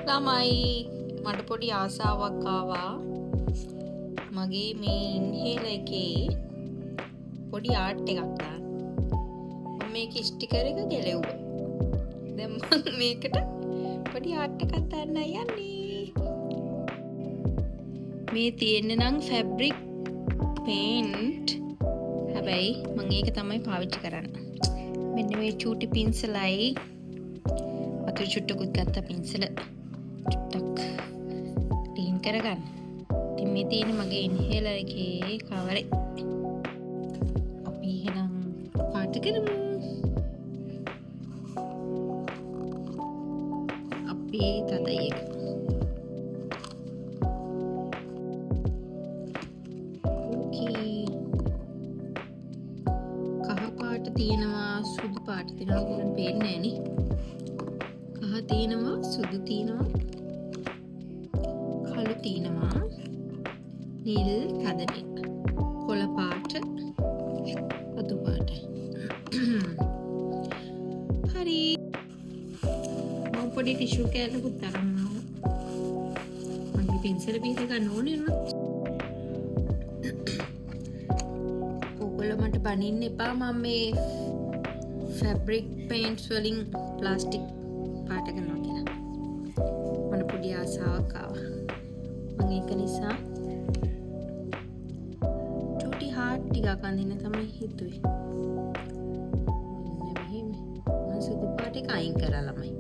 ළමයි මට පොඩි ආසාවක් ආවා මගේ මේ ඉන්හේලර් එකේ පොඩි ආර්ට් එකක් දාන්න. මම මේක ස්ටිකර් එක ගැලෙව්වා. දැන් මම මේකට පොඩි ආර්ට් එකක් දාන්න යන්නේ. මේ තියෙන්නේ නම් ෆැබ්‍රික් පේන්ට්. හැබැයි මම ඒක තමයි පාවිච්චි කරන්නේ. මෙන්න මේ චූටි පින්සලයි වතුර චුට්ටකුත් ගත්ත පින්සල චුට්ටක් ක්ලීන් කරගන්න. ඉතින් මේ තියෙන මගේ ඉන්හේලර් එකේ කවරේ. අපි එහෙනම් පාට කරමු. අපි තදයි එක. ඕකේ. කහ පාට තියෙනවා සුදු පාට තියෙනවා ගුණ පේන්නේ නෑනේ. කහ තියෙනවා සුදු තියෙනවා කළු තියෙනවා නිල් හදන කොළ පාට රතු පාට. හරි මම පොඩි ටිෂු කෑල්ලකුත් තරන්නවා. මගේ පින්සල පිට ගන්න ඕනේ නේද? ඔයගොල්ලෝ මට බනින්න එපා මම මේ ෆැබ්‍රික් පේන්ට්ස් වලින් ප්ලාස්ටික් පාට කරනවා කියලා. මට පොඩි ආසාවක් ආවා. මම ඒක නිසා චූටි හાર્ට් ටිකක් අඳින්න තමයි හිතුවේ. මෙන්න මෙහෙම. මම සුදු පාට එක අයින් කරලා ළමයි.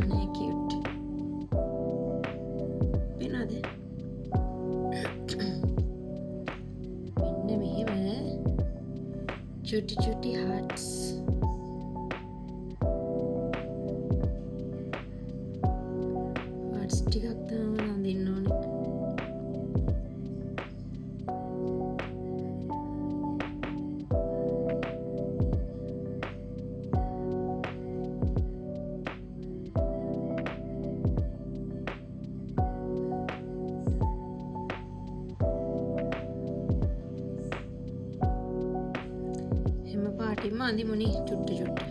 අනේ කියුට්. වෙනද? මෙන්න මෙහෙම චූටි චූටි හાર્ට්ස්. හાર્ට්ස් ටිකක් තමයි අඳින්න ඕනේ. හැම පාටින්ම අඳිමුනේ චුට්ට චුට්ට.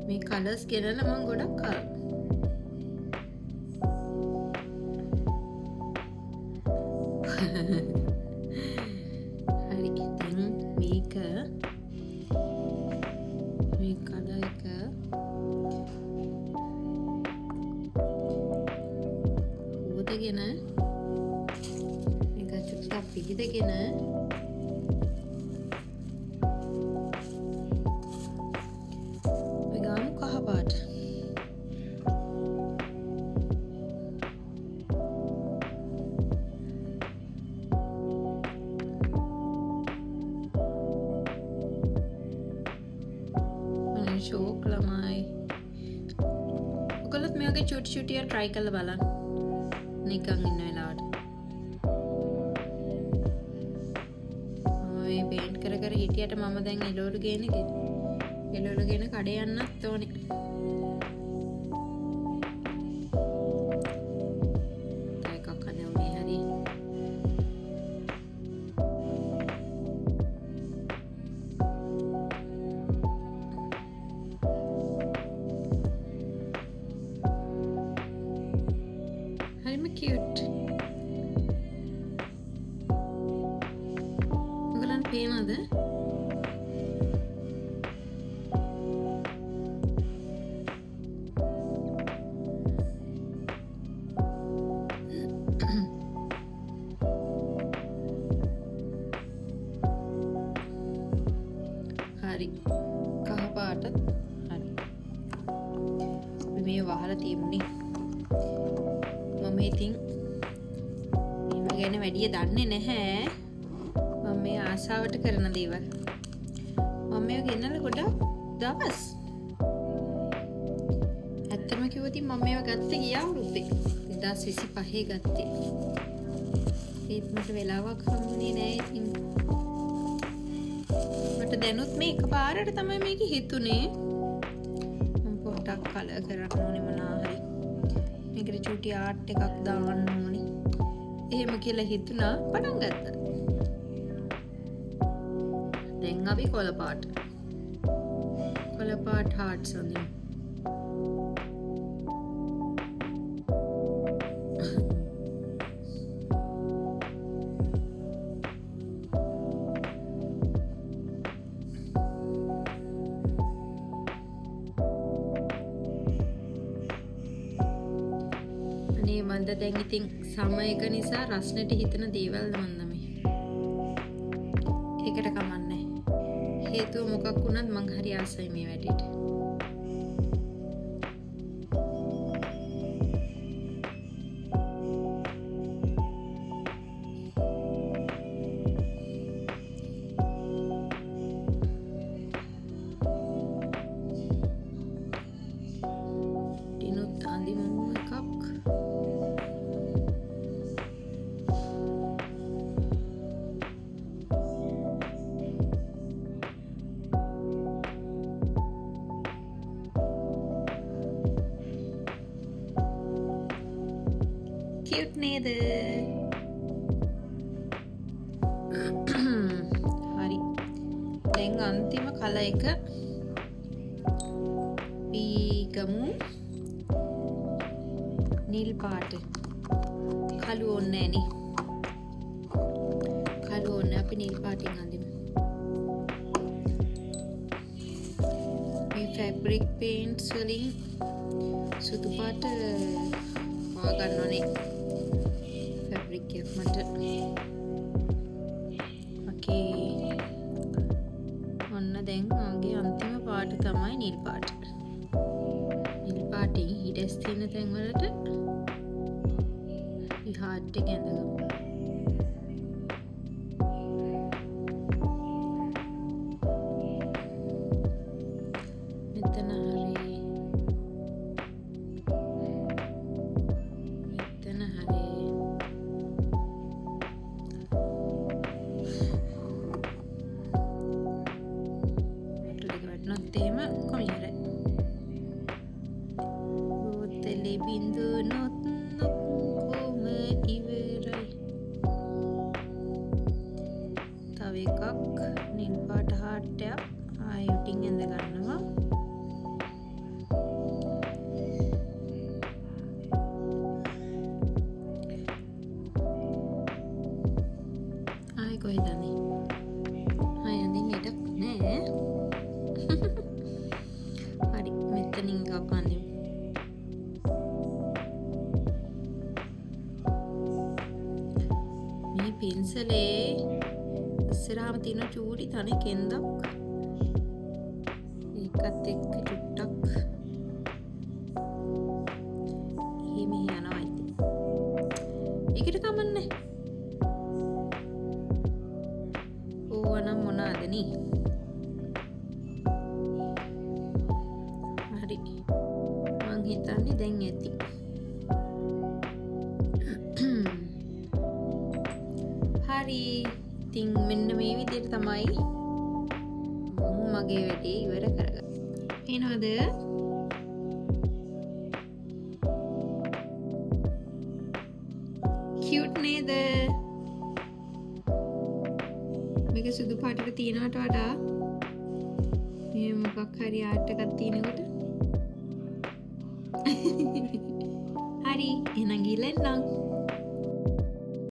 මේ කලර්ස් ගෙනල්ලා මම ගොඩක් කල් හරි දැන් මේක මේ කලර් එක හොදගෙන මේක චුට්ටක් පිහිදගෙන කහ පාට මම ෂෝක් ළමයි. ඔයගොල්ලොත් මේ වගේ චුටි චුටි try කරලා බලන්න. නිකන් ඉන්න වෙලාවට මම මේ පේන්ට් කර කර හිටියට මම දැන් එළවලු ගෙන කඩේ යන්නත් ඕනේ. එකක් කන්නේ මේ හරි. හරිම කියුට්. ඔයගලන්ට පේනවද? හරි කහ පාටත් හරි. අපි මේ වහලා තියමුනේ. මම ඉතින් මේව ගැන වැඩිය දන්නේ නැහැ. මම මේ ආසාවට කරන දේවල්. මම මේව ගෙනල්ලා ගොඩක් දවස්. ඇත්තම කිව්වොත් මම මේව ගත්තේ ගිය අවුරුද්දේ 2025 ගත්තේ. ඒත් මට වෙලාවක් හම්බුනේ නැහැ ඉතින්. මට දැනුත් මේ එකපාරට තමයි මේක හිතුනේ. මම පොඩ්ඩක් කලර් කරන්න ඕනේ මොනවා හරි. මේකට චූටි ආර්ට් එකක් දාන්න ඕනේ. එහෙම කියලා හිතුණා පටන් ගත්තා. දැන් අපි කොළ පාට hearts අඳිමු. මන්ද දැන් ඉතින් සමයක නිසා රස්නෙට හිතන දේවල් මන්ද මේ. ඒකට කමන්නේ. හේතුව මොකක් වුණත් මං හරි ආසයි මේ වැඩේට. ටිනුත් අඳිමු එකක්. Cute නේද? හරි. දැන් අන්තිම කලර් එක පීගමු. නිල් පාට. කළු ඕනේ නේ. කළු ඕනේ අපි නිල් පාටින් අඳිමු. මේ fabric paints වලින් සුදු පාට හොයාගන්න ඕනේ. fabric එක මට. ඕකේ. ඔන්න දැන් මගේ අන්තිම පාට තමයි නිල් පාට. නිල් පාටින් හිඩස් තියෙන තැන් වලට මේ heart එක ඇඳගමු. මෙතන හරි. මෙතන හරි. එහෙම කොමියර බෝතලේ බින්දු නොත් කොම ඉවරයි. තව එකක් නිල් පාට heart එක ආයෙටින් ඇඳ ගන්නවා. ආයෙ කොහෙද යන්නේ? ආයෙ යන්නේ නේද? නෑ. හරි මෙතනින් එකක් අඳිමු. මේ පින්සලේ ඉස්සරහම තියෙන චූටි තනි කෙන්දක් ඒකත් එක්ක චුට්ටක් එහෙම යනවා ඉතින්. ඒකට කමන්නේ. ඕවනම් මොනවාද නේ? හරි. මං හිතන්නේ දැන් ඇති. හරි. ඉතින් මෙන්න මේ විදිහට තමයි මම මගේ වැඩේ ඉවර කරගන්නේ. එනවද? cute නේද? මේක සුදු පාටට තියනවට වඩා මේ මොකක් හරි ආර්ට් එකක් තියෙනකොට හරි එහෙනම් ගිහලා එන්නම්.